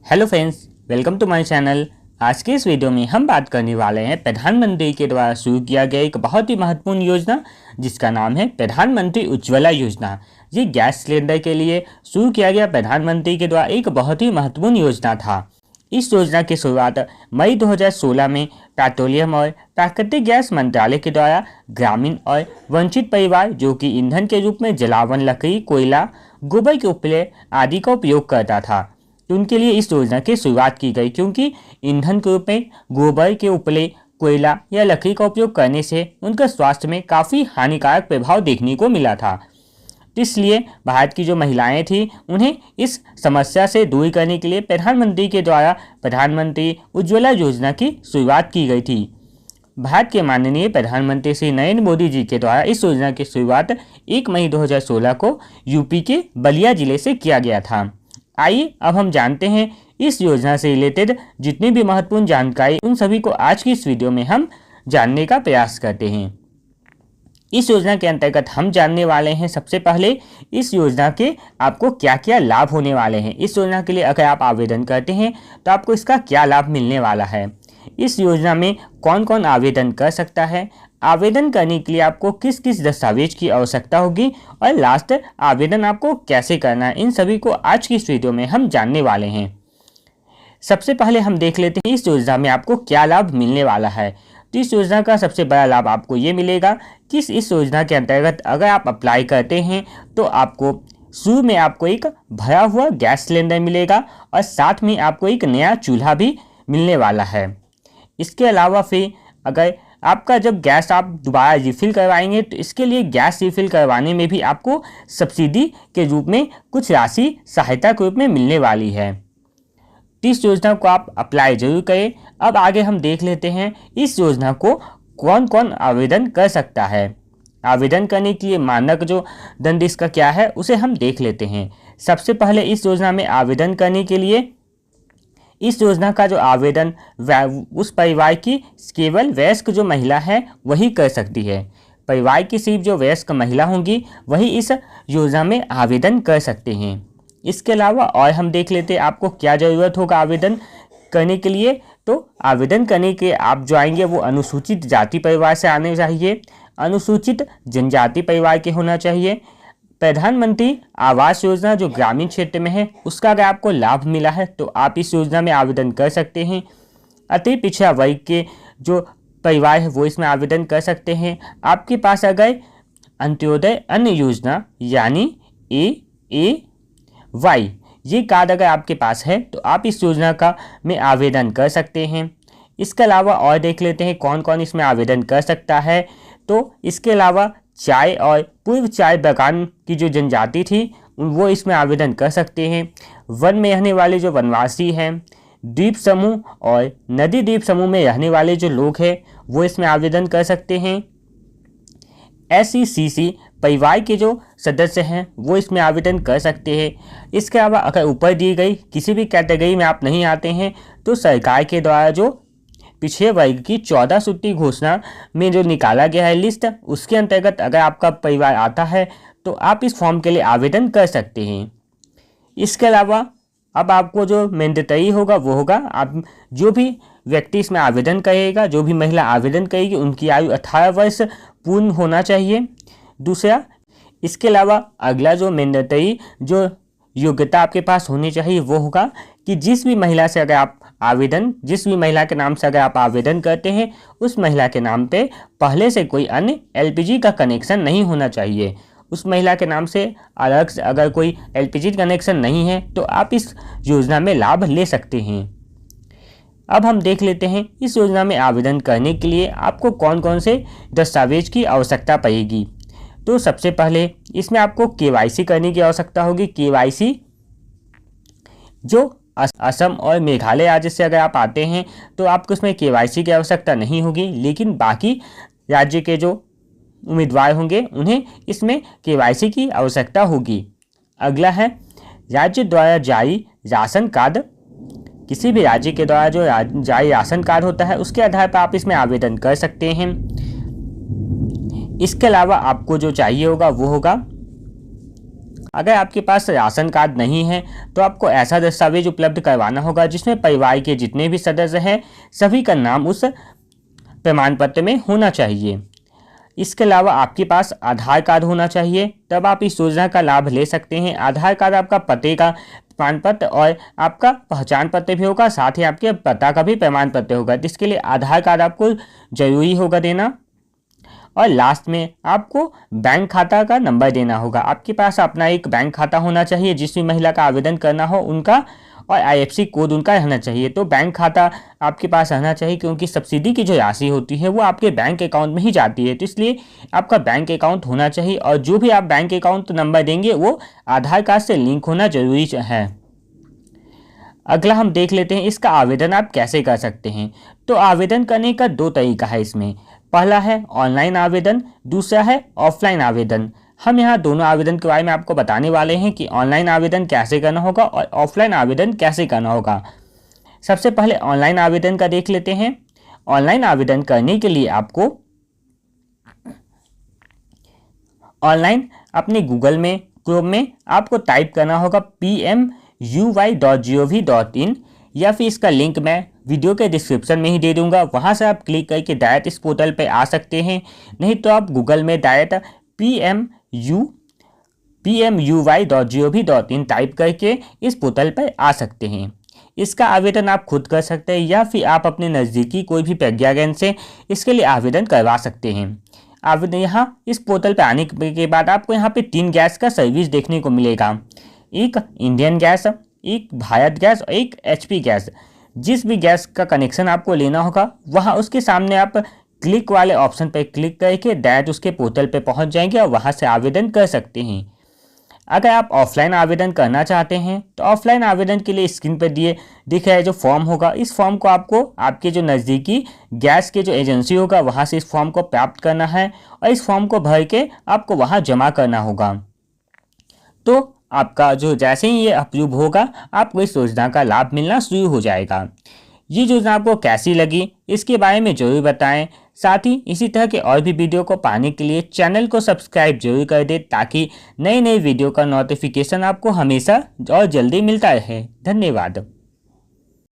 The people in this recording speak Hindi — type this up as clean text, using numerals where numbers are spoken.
Hello friends, welcome to my channel. आज के इस वीडियो में हम बात करने वाले हैं प्रधानमंत्री के द्वारा शुरू किया गया एक बहुत ही महत्वपूर्ण योजना जिसका नाम है प्रधानमंत्री उज्ज्वला योजना। ये गैस सिलेंडर के लिए शुरू किया गया प्रधानमंत्री के द्वारा एक बहुत ही महत्वपूर्ण योजना था। इस योजना की शुरुआत मई 2016 में पेट्रोलियम और प्राकृतिक गैस मंत्रालय के द्वारा ग्रामीण और वंचित परिवार जो कि ईंधन के रूप में जलावन, लकड़ी, कोयला, गोबर के उपले आदि का उपयोग करता था, तो उनके लिए इस योजना की शुरुआत की गई, क्योंकि ईंधन के रूप में गोबर के उपले, कोयला या लकड़ी का उपयोग करने से उनके स्वास्थ्य में काफ़ी हानिकारक प्रभाव देखने को मिला था। तो इसलिए भारत की जो महिलाएं थी उन्हें इस समस्या से दूर करने के लिए प्रधानमंत्री के द्वारा प्रधानमंत्री उज्ज्वला योजना की शुरुआत की गई थी। भारत के माननीय प्रधानमंत्री श्री नरेंद्र मोदी जी के द्वारा इस योजना की शुरुआत 1 मई 2016 को यूपी के बलिया जिले से किया गया था। आइए अब हम जानते हैं इस योजना से रिलेटेड जितनी भी महत्वपूर्ण जानकारी उन सभी को आज की इस वीडियो में हम जानने का प्रयास करते हैं। इस योजना के अंतर्गत हम जानने वाले हैं सबसे पहले इस योजना के आपको क्या क्या लाभ होने वाले हैं। इस योजना के लिए अगर आप आवेदन करते हैं तो आपको इसका क्या लाभ मिलने वाला है, इस योजना में कौन कौन आवेदन कर सकता है, आवेदन करने के लिए आपको किस किस दस्तावेज की आवश्यकता होगी और लास्ट आवेदन आपको कैसे करना है, इन सभी को आज की इस वीडियो में हम जानने वाले हैं। सबसे पहले हम देख लेते हैं इस योजना में आपको क्या लाभ मिलने वाला है। तो इस योजना का सबसे बड़ा लाभ आपको ये मिलेगा कि इस योजना के अंतर्गत अगर आप अप्लाई करते हैं तो आपको शुरू में आपको एक भरा हुआ गैस सिलेंडर मिलेगा और साथ में आपको एक नया चूल्हा भी मिलने वाला है। इसके अलावा फिर अगर आपका जब गैस आप दोबारा रिफ़िल करवाएंगे तो इसके लिए गैस रिफ़िल करवाने में भी आपको सब्सिडी के रूप में कुछ राशि सहायता के रूप में मिलने वाली है। तो इस योजना को आप अप्लाई जरूर करें। अब आगे हम देख लेते हैं इस योजना को कौन कौन आवेदन कर सकता है। आवेदन करने के लिए मानक जो दंड इसका क्या है उसे हम देख लेते हैं। सबसे पहले इस योजना में आवेदन करने के लिए इस योजना का जो आवेदन उस परिवार की केवल वयस्क जो महिला है वही कर सकती है। परिवार की सिर्फ जो वयस्क महिला होंगी वही इस योजना में आवेदन कर सकते हैं। इसके अलावा और हम देख लेते हैं आपको क्या ज़रूरत होगा आवेदन करने के लिए। तो आवेदन करने के आप जो आएंगे वो अनुसूचित जाति परिवार से आने चाहिए, अनुसूचित जनजाति परिवार के होना चाहिए। प्रधानमंत्री आवास योजना जो ग्रामीण क्षेत्र में है उसका अगर आपको लाभ मिला है तो आप इस योजना में आवेदन कर सकते हैं। अति पिछड़ा वर्ग के जो परिवार है वो इसमें आवेदन कर सकते हैं। आपके पास अगर अंत्योदय अन्न योजना यानी AAY ये कार्ड अगर आपके पास है तो आप इस योजना का में आवेदन कर सकते हैं। इसके अलावा और देख लेते हैं कौन कौन इसमें आवेदन कर सकता है। तो इसके अलावा चाय और पूर्व चाय बागान की जो जनजाति थी वो इसमें आवेदन कर सकते हैं। वन में रहने वाले जो वनवासी हैं, द्वीप समूह और नदी द्वीप समूह में रहने वाले जो लोग हैं वो इसमें आवेदन कर सकते हैं। SECC परिवार के जो सदस्य हैं वो इसमें आवेदन कर सकते हैं। इसके अलावा अगर ऊपर दी गई किसी भी कैटेगरी में आप नहीं आते हैं तो सरकार के द्वारा जो पिछड़े वर्ग की 14 सूत्री घोषणा में जो निकाला गया है लिस्ट, उसके अंतर्गत अगर आपका परिवार आता है तो आप इस फॉर्म के लिए आवेदन कर सकते हैं। इसके अलावा अब आपको जो मैंडेटरी होगा वो होगा आप जो भी व्यक्ति इसमें आवेदन करेगा, जो भी महिला आवेदन करेगी उनकी आयु 18 वर्ष पूर्ण होना चाहिए। दूसरा, इसके अलावा अगला जो मैंडेटरी जो योग्यता आपके पास होनी चाहिए वो होगा कि जिस भी महिला के नाम से अगर आप आवेदन करते हैं उस महिला के नाम पे पहले से कोई अन्य LPG का कनेक्शन नहीं होना चाहिए। उस महिला के नाम से अलग से अगर कोई LPG कनेक्शन नहीं है तो आप इस योजना में लाभ ले सकते हैं। अब हम देख लेते हैं इस योजना में आवेदन करने के लिए आपको कौन कौन से दस्तावेज की आवश्यकता पड़ेगी। तो सबसे पहले इसमें आपको KYC करने की आवश्यकता होगी। KYC जो असम और मेघालय राज्य से अगर आप आते हैं तो आपको इसमें KYC की आवश्यकता नहीं होगी, लेकिन बाकी राज्य के जो उम्मीदवार होंगे उन्हें इसमें KYC की आवश्यकता होगी। अगला है राज्य द्वारा जारी राशन कार्ड। किसी भी राज्य के द्वारा जो जारी राशन कार्ड होता है उसके आधार पर आप इसमें आवेदन कर सकते हैं। इसके अलावा आपको जो चाहिए होगा वो होगा अगर आपके पास राशन कार्ड नहीं है तो आपको ऐसा दस्तावेज उपलब्ध करवाना होगा जिसमें परिवार के जितने भी सदस्य हैं सभी का नाम उस प्रमाण पत्र में होना चाहिए। इसके अलावा आपके पास आधार कार्ड होना चाहिए, तब आप इस योजना का लाभ ले सकते हैं। आधार कार्ड आपका पते का प्रमाण पत्र और आपका पहचान पत्र भी होगा, साथ ही आपके पता का भी प्रमाण पत्र होगा, जिसके लिए आधार कार्ड आपको जरूरी होगा देना। और लास्ट में आपको बैंक खाता का नंबर देना होगा। आपके पास अपना एक बैंक खाता होना चाहिए, जिस भी महिला का आवेदन करना हो उनका, और IFSC कोड उनका रहना चाहिए। तो बैंक खाता आपके पास रहना चाहिए, क्योंकि सब्सिडी की जो राशि होती है वो आपके बैंक अकाउंट में ही जाती है, तो इसलिए आपका बैंक अकाउंट होना चाहिए। और जो भी आप बैंक अकाउंट नंबर देंगे वो आधार कार्ड से लिंक होना जरूरी है। अगला हम देख लेते हैं इसका आवेदन आप कैसे कर सकते हैं। तो आवेदन करने का 2 तरीका है इसमें। पहला है ऑनलाइन आवेदन, दूसरा है ऑफलाइन आवेदन। हम यहाँ दोनों आवेदन के बारे में आपको बताने वाले हैं कि ऑनलाइन आवेदन कैसे करना होगा और ऑफलाइन आवेदन कैसे करना होगा। सबसे पहले ऑनलाइन आवेदन का देख लेते हैं। ऑनलाइन आवेदन करने के लिए आपको ऑनलाइन अपने गूगल में, क्रोम में आपको टाइप करना होगा pmuy.gov.in, या फिर इसका लिंक मैं वीडियो के डिस्क्रिप्शन में ही दे दूंगा, वहां से आप क्लिक करके डायरेक्ट इस पोर्टल पे आ सकते हैं। नहीं तो आप गूगल में डायरेक्ट pmuy.gov.in टाइप करके इस पोर्टल पर आ सकते हैं। इसका आवेदन आप खुद कर सकते हैं, या फिर आप अपने नज़दीकी कोई भी प्रज्ञा केंद्र से इसके लिए आवेदन करवा सकते हैं। आवेदन यहाँ इस पोर्टल पर आने के बाद आपको यहाँ पे 3 गैस का सर्विस देखने को मिलेगा। एक इंडियन गैस, एक भारत गैस और एक HP गैस। जिस भी गैस का कनेक्शन आपको लेना होगा वहाँ उसके सामने आप क्लिक वाले ऑप्शन पर क्लिक करके डायरेक्ट उसके पोर्टल पे पहुँच जाएंगे और वहाँ से आवेदन कर सकते हैं। अगर आप ऑफलाइन आवेदन करना चाहते हैं तो ऑफलाइन आवेदन के लिए स्क्रीन पर दिख रहा है जो फॉर्म होगा, इस फॉर्म को आपको आपके जो नज़दीकी गैस के जो एजेंसी होगा वहाँ से इस फॉर्म को प्राप्त करना है और इस फॉर्म को भर के आपको वहाँ जमा करना होगा। तो आपका जो जैसे ही ये अप्रूव होगा आपको इस योजना का लाभ मिलना शुरू हो जाएगा। ये योजना आपको कैसी लगी इसके बारे में जरूर बताएं। साथ ही इसी तरह के और भी वीडियो को पाने के लिए चैनल को सब्सक्राइब जरूर कर दें, ताकि नए नए वीडियो का नोटिफिकेशन आपको हमेशा और जल्दी मिलता रहे। धन्यवाद।